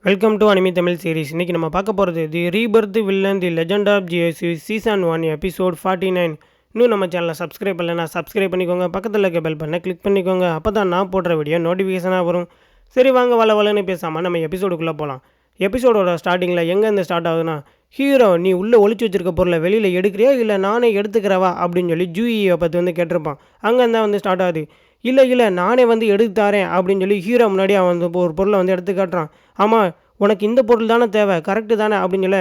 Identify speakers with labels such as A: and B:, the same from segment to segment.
A: Welcome to anime Tamil series. இன்றைக்கி நம்ம பார்க்க போகிறது the rebirth villain the legend of GSU season 1 episode 49. இன்னும் நம்ம சேனலை சப்ஸ்கிரைப் பண்ணலைன்னா சப்ஸ்கிரைப் பண்ணிக்கோங்க. பக்கத்தில் இருக்க பெல் பண்ண கிளிக் பண்ணிக்கோங்க. அப்போ தான் நான் போடுற வீடியோ நோட்டிஃபிகேஷனாக வரும். சரி வாங்க வளன்னு பேசாமல் நம்ம எபிசோடுக்குள்ளே போகலாம். எபிசோடோட ஸ்டார்டிங்கில் எங்கேருந்து ஸ்டார்ட் ஆகுதுன்னா, ஹீரோ நீ உள்ளே ஒளிச்சு வச்சிருக்க பொருளை வெளியில் எடுக்கிறியா இல்லை நானே எடுத்துக்கிறவா அப்படின்னு சொல்லி ஜூயியை பற்றி கேட்டிருப்பான். அங்கேருந்தான் ஸ்டார்ட் ஆகுது. இல்லை நானே எடுத்து தரேன் அப்படின்னு சொல்லி ஹீரோ முன்னாடி அவன் ஒரு பொருளை எடுத்து காட்டுறான். ஆமாம், உனக்கு இந்த பொருள் தானே தேவை, கரெக்டு தானே அப்படின்னு சொல்ல,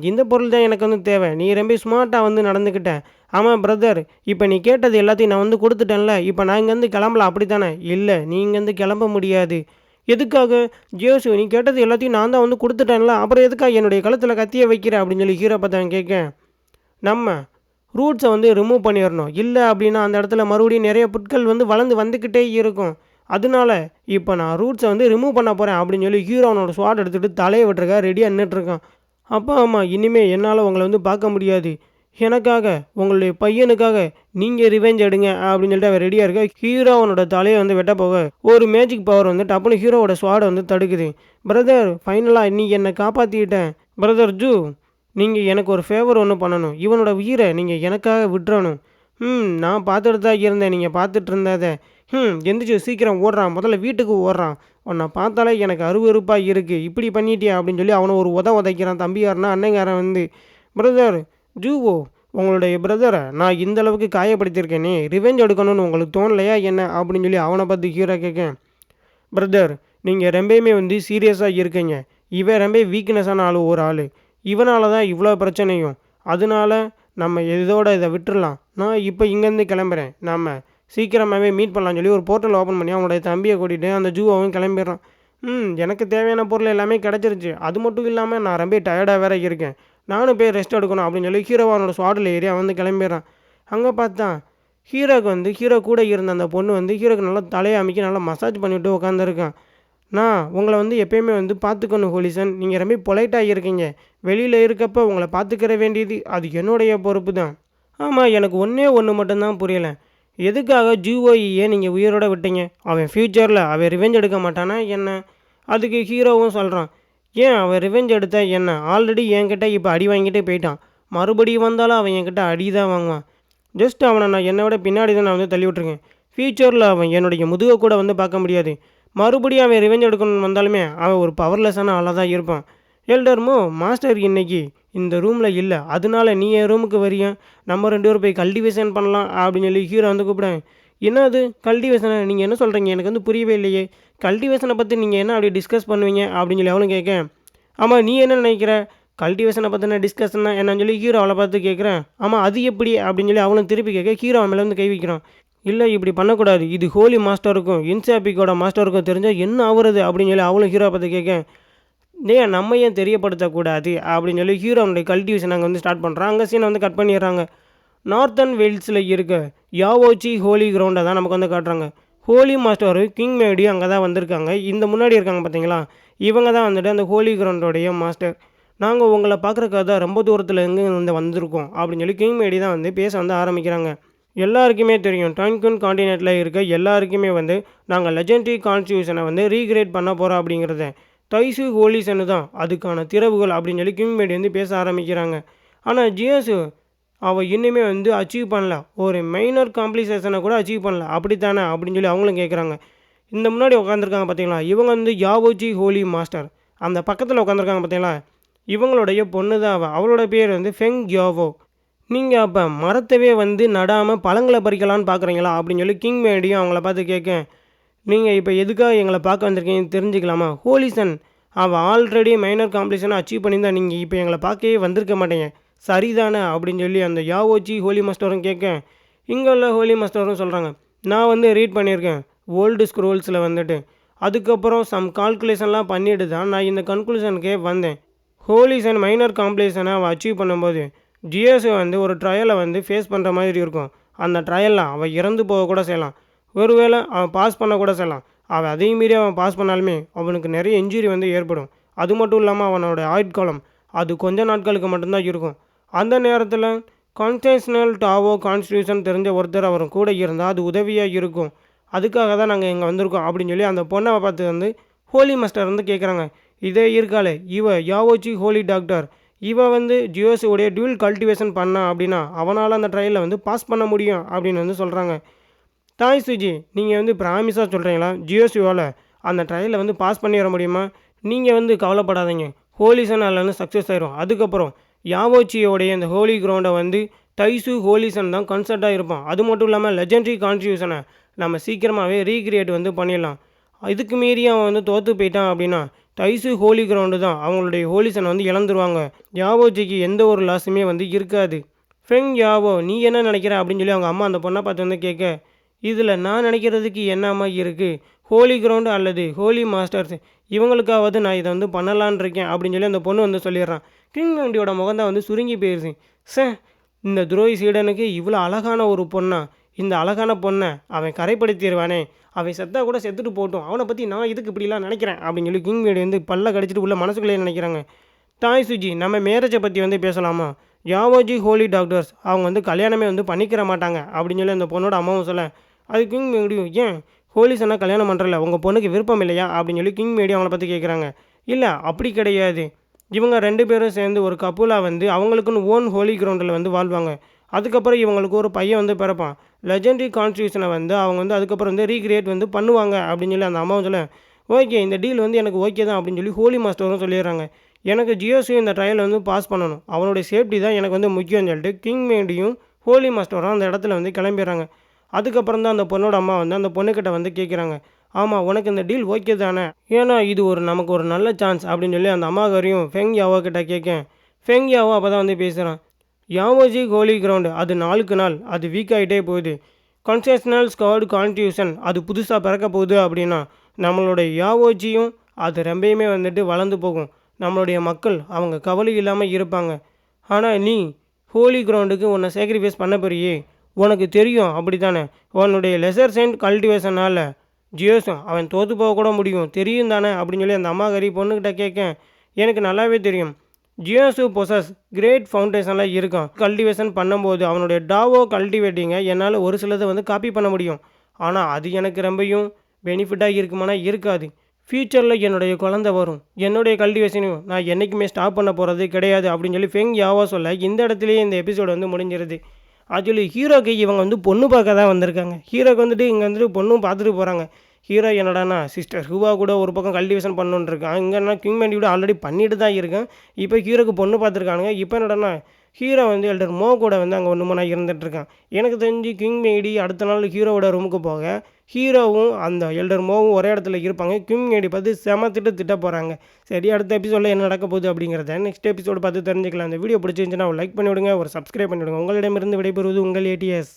A: இந்த பொருள் தான் எனக்கு தேவை, நீ ரொம்ப ஸ்மார்ட்டாக நடந்துக்கிட்டேன். ஆமாம் பிரதர், இப்போ நீ கேட்டது எல்லாத்தையும் நான் கொடுத்துட்டேன்ல, இப்போ நான் இங்கேருந்து கிளம்பலாம் அப்படி தானே? இல்லை, நீ இங்கேருந்து கிளம்ப முடியாது. எதுக்காக? ஜேசு, நீ கேட்டது எல்லாத்தையும் நான் தான் கொடுத்துட்டேன்ல, அப்புறம் எதுக்காக என்னுடைய கழுத்தில் கத்தியை வைக்கிற அப்படின்னு சொல்லி ஹீரோ பார்த்து கேட்க, நம்ம ரூட்ஸை ரிமூவ் பண்ணிடணும், இல்லை அப்படின்னா அந்த இடத்துல மறுபடியும் நிறைய புட்கள் வளர்ந்து வந்துக்கிட்டே இருக்கும். அதனால இப்போ நான் ரூட்ஸை ரிமூவ் பண்ண போகிறேன் அப்படின்னு சொல்லி ஹீரோனோட ஸ்வாட் எடுத்துகிட்டு தலையை விட்டுருக்கா, ரெடியாக நின்றுட்டுருக்கான். அப்பா ஆமாம், இனிமேல் என்னால் உங்களை பார்க்க முடியாது, எனக்காக உங்களுடைய பையனுக்காக நீங்கள் ரிவெஞ்ச் எடுங்க அப்படின்னு சொல்லிட்டு அவன் ரெடியாக இருக்கா. ஹீரோ அவனோட தலையை வெட்ட போக ஒரு மேஜிக் பவர் டப்புனு ஹீரோவோட ஸ்வாடை தடுக்குது. பிரதர், ஃபைனலாக நீ என்னை காப்பாற்றிட்டேன். பிரதர் ஜூ, நீங்கள் எனக்கு ஒரு ஃபேவர் ஒன்று பண்ணணும், இவனோட உயிரை நீங்கள் எனக்காக விட்டுறணும். நான் பார்த்துட்டு தான் இருந்தேன், நீங்கள் பார்த்துட்டு இருந்ததை. எந்திரிச்சு சீக்கிரம் ஓடுறான், முதல்ல வீட்டுக்கு ஓடுறான். உன்னை பார்த்தாலே எனக்கு அருவருப்பாக இருக்குது, இப்படி பண்ணிட்டியா அப்படின்னு சொல்லி அவனை ஒரு உதைக்கிறான். தம்பியாருனா அண்ணங்காரன் பிரதர் ஜூவோ, உங்களுடைய பிரதரை நான் இந்தளவுக்கு காயப்படுத்தியிருக்கேனே, ரிவெஞ்ச் எடுக்கணும்னு உங்களுக்கு தோணலையா என்ன அப்படின்னு சொல்லி அவனை பார்த்து ஹீரோ கேட்கேன். பிரதர், நீங்கள் ரொம்பவுமே சீரியஸாக இருக்கீங்க, இவன் ரொம்ப வீக்னஸான ஒரு ஆள், இவனால தான் இவ்வளோ பிரச்சனையும். அதனால நம்ம இதோட இதை விட்டுடலாம். நான் இப்போ இங்கேருந்து கிளம்புறேன், நம்ம சீக்கிரமாகவே மீட் பண்ணலான்னு சொல்லி ஒரு போர்ட்டல் ஓப்பன் பண்ணி அவனுடைய தம்பியை கூட்டிகிட்டு அந்த ஜூவாவும் கிளம்பிடுறான். எனக்கு தேவையான பொருள் எல்லாமே கிடச்சிருச்சு, அது மட்டும் இல்லாமல் நான் ரொம்ப டயர்டாக வேற இருக்கேன், நானும் போய் ரெஸ்ட் எடுக்கணும் அப்படின்னு சொல்லி ஹீரோவானோட ஸ்வாட்டில் ஏறி அவன் கிளம்பிடுறான். அங்கே பார்த்தா ஹீரோக்கு ஹீரோ கூட இருந்த அந்த பொண்ணு ஹீரோக்கு நல்லா தலையை அமைக்கி நல்லா மசாஜ் பண்ணிவிட்டு உட்காந்துருக்கான். நான் உங்களை எப்பயுமே பார்த்துக்கணும் ஹோலிசன், நீங்கள் ரொம்ப பொலைட்டாக இருக்கீங்க, வெளியில் இருக்கப்போ உங்களை பார்த்துக்கிற வேண்டியது அது என்னுடைய பொறுப்பு தான். ஆமாம், எனக்கு ஒன்று மட்டும்தான் புரியலை, எதுக்காக ஜூஓஇயே நீங்கள் உயிரோட விட்டீங்க? அவன் ஃப்யூச்சரில் அவன் ரிவெஞ்ச் எடுக்க மாட்டானா என்ன? அதுக்கு ஹீரோவும் சொல்கிறான், ஏன் அவன் ரிவெஞ்ச் எடுத்தா என்ன, ஆல்ரெடி என்கிட்ட இப்போ அடி வாங்கிட்டே போயிட்டான், மறுபடியும் வந்தாலும் அவன் என்கிட்ட அடி தான் வாங்குவான். ஜஸ்ட் அவனை நான் என்னை விட பின்னாடி தான் நான் தள்ளி விட்ருக்கேன், ஃப்யூச்சரில் அவன் என்னுடைய முதுகை கூட பார்க்க முடியாது, மறுபடியும் அவன் ரிவெஞ்ச் எடுக்கணும்னு வந்தாலுமே அவன் ஒரு பவர்லெஸ்ஸான ஆளாக தான் இருப்பான். எல்டர்மோ, மாஸ்டர் இன்னைக்கு இந்த ரூமில் இல்லை, அதனால நீ என் ரூமுக்கு வரியா, நம்ம 2 பேரும் போய் கல்டிவேஷன் பண்ணலாம் அப்படின்னு சொல்லி ஹீரோ கூப்பிடுவேன். என்ன அது கல்டிவேஷனை, நீங்கள் என்ன சொல்கிறீங்க, எனக்கு புரியவே இல்லையே, கல்டிவேஷனை பற்றி நீங்கள் என்ன அப்படி டிஸ்கஸ் பண்ணுவீங்க அப்படின்னு சொல்லி அவளும் கேட்க, ஆமாம் நீ என்ன நினைக்கிற, கல்டிவேஷனை பற்றின டிஸ்கஷன்னா என்னன்னு சொல்லி ஹீரோ அவளை பார்த்து கேட்குறேன். ஆமாம் அது எப்படி அப்படின்னு சொல்லி அவளும் திருப்பி கேட்க ஹீரோ அவன் மேலே கை வைக்கிறான். இல்லை இப்படி பண்ணக்கூடாது, இது ஹோலி மாஸ்டருக்கும் இன்சாபிக்கோட மாஸ்டருக்கும் தெரிஞ்சால் என்ன ஆகுறது அப்படின்னு சொல்லி அவளும் ஹீரோ பார்த்து கேட்க, நம்ம ஏன் தெரியப்படுத்தக்கூடாது அப்படின்னு சொல்லி ஹீரோனுடைய கல்டிவேஷன் அங்கே ஸ்டார்ட் பண்ணுறாங்க. அங்கே சீனை கட் பண்ணிடுறாங்க. நார்த்தன் வெயில்ஸில் இருக்க யாவோச்சி ஹோலி கிரவுண்டை தான் நமக்கு காட்டுறாங்க. ஹோலி மாஸ்டர் கிங் மேடி அங்கே தான் வந்திருக்காங்க. இந்த முன்னாடி இருக்காங்க பார்த்தீங்களா, இவங்க தான் அந்த ஹோலி கிரவுண்டோடைய மாஸ்டர். நாங்கள் உங்களை பார்க்குறக்காக தான் ரொம்ப தூரத்தில் எங்கே வந்திருக்கோம் அப்படின்னு சொல்லி கிங் மேடி தான் பேச ஆரம்பிக்கிறாங்க. எல்லாருக்குமே தெரியும், டான்குன் காண்டினென்ட்டில் இருக்க எல்லாருக்குமே நாங்கள் லெஜெண்டரி கான்ஸ்டியூஷனை ரீக்ரியேட் பண்ண போகிறோம் அப்படிங்கிறத, தைசு ஹோலிசனு தான் அதுக்கான திறவுகள் அப்படின்னு சொல்லி கிங்மேடி பேச ஆரம்பிக்கிறாங்க. ஆனால் ஜிஎஸ் அவள் இன்னுமே அச்சீவ் பண்ணல, ஒரு மைனர் காம்ப்ளிகேஷனை கூட அச்சீவ் பண்ணல அப்படித்தானே அப்படின்னு சொல்லி அவங்களும் கேட்குறாங்க. இந்த முன்னாடி உட்காந்துருக்காங்க பார்த்தீங்களா, இவங்க யாவோச்சி ஹோலி மாஸ்டர், அந்த பக்கத்தில் உட்காந்துருக்காங்க பார்த்தீங்களா, இவங்களுடைய பொண்ணு தான் அவளோட பேர் ஃபெங் யாவோ. நீங்கள் அப்போ மரத்தவே நடாமல் பழங்களை பறிக்கலான்னு பார்க்குறீங்களா அப்படின்னு சொல்லி கிங்மேடியும் அவங்கள பார்த்து கேட்க, நீங்கள் இப்போ எதுக்காக எங்களை பார்க்க வந்திருக்கீங்கன்னு தெரிஞ்சுக்கலாமா? ஹோலிசன் அவள் ஆல்ரெடி மைனர் காம்ப்ளிகேஷனை அச்சீவ் பண்ணியிருந்தா நீங்கள் இப்போ எங்களை பார்க்கவே வந்திருக்க மாட்டேங்க, சரிதானே அப்படின்னு சொல்லி அந்த யாவோச்சி ஹோலி மாஸ்டரும் கேட்க, இங்கே உள்ள ஹோலி மாஸ்டரும் சொல்கிறாங்க, நான் ரீட் பண்ணியிருக்கேன் ஓல்டு ஸ்க்ரோல்ஸில் அதுக்கப்புறம் சம் கால்குலேஷன்லாம் பண்ணிட்டு தான் நான் இந்த கன்க்ளூஷனுக்கே வந்தேன். ஹோலிசன் மைனர் காம்ப்ளிகேஷனை அவள் அச்சீவ் பண்ணும்போது ஜிஎஸ் ஒரு ட்ரையலை ஃபேஸ் பண்ணுற மாதிரி இருக்கும். அந்த ட்ரையலில் அவள் இறந்து போக கூட செய்யலாம், ஒருவேளை அவன் பாஸ் பண்ண கூட செய்யலாம். அவன் அதையும் மீறி அவன் பாஸ் பண்ணாலுமே அவனுக்கு நிறைய இன்ஜுரி ஏற்படும். அது மட்டும் இல்லாமல் அவனோட ஆயுட்காலம் அது கொஞ்ச நாட்களுக்கு மட்டும்தான் இருக்கும். அந்த நேரத்தில் கான்ஸ்டியூஷனல் டாவோ கான்ஸ்டியூஷன் தெரிஞ்ச ஒருத்தர் அவர் கூட இருந்தால் அது உதவியாக இருக்கும். அதுக்காக தான் நாங்கள் இங்கே வந்திருக்கோம் அப்படின்னு சொல்லி அந்த பொண்ணை பார்த்து ஹோலி மாஸ்டர் கேட்குறாங்க, இதே இருக்காளே யாவோச்சி ஹோலி டாக்டர் இவன் வந்து ஜியோஸுடைய டியூல் கல்டிவேஷன் பண்ணான் அப்படின்னா அவனால் அந்த ட்ரையலில் வந்து பாஸ் பண்ண முடியும் அப்படின்னு வந்து சொல்கிறாங்க. தாய் சுஜி, நீங்கள் வந்து ப்ராமிஸாக சொல்கிறீங்களா ஜியோஸுவால் அந்த ட்ரையலில் வந்து பாஸ் பண்ணி வர முடியுமா? நீங்கள் வந்து கவலைப்படாதீங்க, ஹோலிசன் அதில் வந்து சக்ஸஸ் ஆயிரும். அதுக்கப்புறம் யாவோச்சியோடைய இந்த ஹோலி கிரவுண்டை வந்து தைசு ஹோலிசன் தான் கன்சர்ட்டாக இருப்பான். அது மட்டும் இல்லாமல் லெஜெண்டரி கான்ட்ரிபியூஷனை நம்ம சீக்கிரமாகவே ரீக்ரியேட் வந்து பண்ணிடலாம். இதுக்கு மீறி அவன் வந்து தோற்று போயிட்டான் அப்படின்னா தைசு ஹோலி கிரவுண்டு தான் அவங்களுடைய ஹோலிசனை வந்து இழந்துருவாங்க. யாவோச்சிக்கு எந்த ஒரு லாஸுமே வந்து இருக்காது. ஃபெங் யாவோ, நீ என்ன நினைக்கிற அப்படின்னு சொல்லி அவங்க அம்மா அந்த பொண்ணை பார்த்து வந்து கேட்க, இதில் நான் நினைக்கிறதுக்கு என்னம்மா இருக்குது, ஹோலி கிரவுண்டு அல்லது ஹோலி மாஸ்டர்ஸ் இவங்களுக்காவது நான் இதை வந்து பண்ணலான் இருக்கேன் அப்படின்னு சொல்லி அந்த பொண்ணு வந்து சொல்லிடுறான். கிங் வேண்டியோட முகம் தான் வந்து சுருங்கி போயிடுச்சு. இந்த துரோகி சீடனுக்கு இவ்வளோ அழகான ஒரு பொண்ணா, இந்த அழகான பொண்ணை அவன் கரைப்படுத்திடுவானே, அவன் செத்தா கூட செத்துட்டு போட்டும், அவனை பற்றி நான் இதுக்கு இப்படிலாம் நினைக்கிறேன் அப்படின்னு சொல்லி கிங் வேடி வந்து பல்ல கடிச்சிட்டு உள்ள மனசுக்குள்ளேயே நினைக்கிறாங்க. தாய் சுஜி, நம்ம மேரேஜை பற்றி வந்து பேசலாமா? யாவோஜி ஹோலி டாக்டர்ஸ் அவங்க வந்து கல்யாணமே வந்து பண்ணிக்கிற மாட்டாங்க அப்படின்னு சொல்லி அந்த பொண்ணோட அம்மாவும் சொல்ல, அது கிங் மேடியும் ஏன் ஹோலிசனா கல்யாணம் பண்ணுறல உங்கள் பொண்ணுக்கு விருப்பம் இல்லையா அப்படின்னு சொல்லி கிங் மேடி அவங்கள பற்றி கேட்குறாங்க. இல்லை அப்படி கிடையாது, இவங்க 2 பேரும் சேர்ந்து ஒரு கப்புலாக வந்து அவங்களுக்குன்னு ஓன் ஹோலி கிரவுண்டில் வந்து வாழ்வாங்க. அதுக்கப்புறம் இவங்களுக்கு ஒரு பையன் வந்து பிறப்பான். லெஜெண்டரி கான்ஸ்டியூஷனை வந்து அவங்க வந்து அதுக்கப்புறம் வந்து ரீக்ரியேட் வந்து பண்ணுவாங்க அப்படின்னு சொல்லி அந்த அம்மாவும் சொல்ல, ஓகே இந்த டீல் வந்து எனக்கு ஓகே தான் அப்படின்னு சொல்லி ஹோலி மாஸ்டரும் சொல்லிடுறாங்க. எனக்கு ஜியோஸு இந்த ட்ரையல் வந்து பாஸ் பண்ணணும், அவனுடைய சேஃப்டி தான் எனக்கு வந்து முக்கியம்னு சொல்லிட்டு கிங் மேடியும் ஹோலி மாஸ்டரும் அந்த இடத்துல வந்து கிளம்பிடுறாங்க. அதுக்கப்புறம் தான் அந்த பொண்ணோட அம்மா வந்து அந்த பொண்ணுக்கிட்ட வந்து கேட்குறாங்க, ஆமாம் உனக்கு இந்த டீல் ஓகே தானே, ஏன்னா இது நமக்கு ஒரு நல்ல சான்ஸ் அப்படின்னு சொல்லி அந்த அம்மாக்காரையும் ஃபெங் யாவோ கிட்ட கேட்கேன். ஃபெங் யாவோ அப்போ தான் வந்து பேசுகிறான், யாவோஜி ஹோலி கிரவுண்டு அது நாளுக்கு நாள் அது வீக் ஆகிட்டே போகுது. கான்ஸ்டியூஷனல் ஸ்குவாட் கான்ஸ்டியூஷன் அது புதுசாக பிறக்க போகுது அப்படின்னா நம்மளுடைய யாவோஜியும் அது ரொம்பயுமே வந்துட்டு வளர்ந்து போகும். நம்மளுடைய மக்கள் அவங்க கவலை இல்லாமல் இருப்பாங்க. ஆனால் நீ ஹோலி கிரவுண்டுக்கு உன்னை சேக்ரிஃபைஸ் பண்ண போறியே, உனக்கு தெரியும் அப்படி தானே, உன்னுடைய லெசர் சென்ட் கல்டிவேஷனால் ஜியோஸும் அவன் தோற்று போக கூட முடியும் தெரியும் தானே அப்படின்னு சொல்லி அந்த அம்மா கறி பொண்ணுக்கிட்ட கேட்க, எனக்கு நல்லாவே தெரியும், ஜியோஸு பொசஸ் கிரேட் ஃபவுண்டேஷனில் இருக்கான். கல்டிவேஷன் பண்ணும்போது அவனுடைய டாவோ கல்டிவேட்டிங்கை என்னால் ஒரு சிலதை வந்து காப்பி பண்ண முடியும், ஆனால் அது எனக்கு ரொம்பையும் பெனிஃபிட்டாக இருக்குமானா இருக்காது. ஃப்யூச்சரில் என்னுடைய குழந்தை வரும், என்னுடைய கல்டிவேஷனையும் நான் என்றைக்குமே ஸ்டாப் பண்ண போகிறது கிடையாது அப்படின்னு சொல்லி ஃபெங் யாவோ சொல்ல இந்த இடத்துலையே இந்த எபிசோடு வந்து முடிஞ்சிருது. ஆக்சுவலி ஹீரோக்கு இவங்க வந்து பொண்ணு பார்க்க தான் வந்திருக்காங்க. ஹீரோக்கு வந்துட்டு இங்கே வந்துட்டு பொண்ணும் பார்த்துட்டு போகிறாங்க. ஹீரோ என்னடானா சிஸ்டர் ஹூவா கூட ஒரு பக்கம் கல்டிவேஷன் பண்ணணுன்னு இருக்கான். இங்கன்னா கிங் மேண்டி கூட ஆல்ரெடி பண்ணிட்டு தான் இருக்கேன். இப்போ ஹீரோக்கு பொண்ணு பார்த்துருக்கானுங்க. இப்போ என்னடானா ஹீரோ வந்து எல்டர் மோ கூட வந்து அங்கே ஒன்றுமனாக இருந்துகிட்ருக்கான். எனக்கு தெரிஞ்சு கிங் மேடி அடுத்த நாள் ஹீரோவோட ரூமுக்கு போக ஹீரோவும் அந்த எல்டர் மோவும் ஒரே இடத்துல இருப்பாங்க. கிங் மேடி பார்த்து செம திட்ட போகிறாங்க. சரி, அடுத்த எபிசோடில் என்ன நடக்க போகுது அப்படிங்கிறத நெக்ஸ்ட் எபிசோடு பார்த்து தெரிஞ்சுக்கலாம். அந்த வீடியோ பிடிச்சிருந்துச்சுன்னா லைக் பண்ணிவிடுங்க, ஒரு சப்ஸ்கிரைப் பண்ணிவிடுங்க. உங்களிடமிருந்து விடைபெறுவது உங்கள் ATS.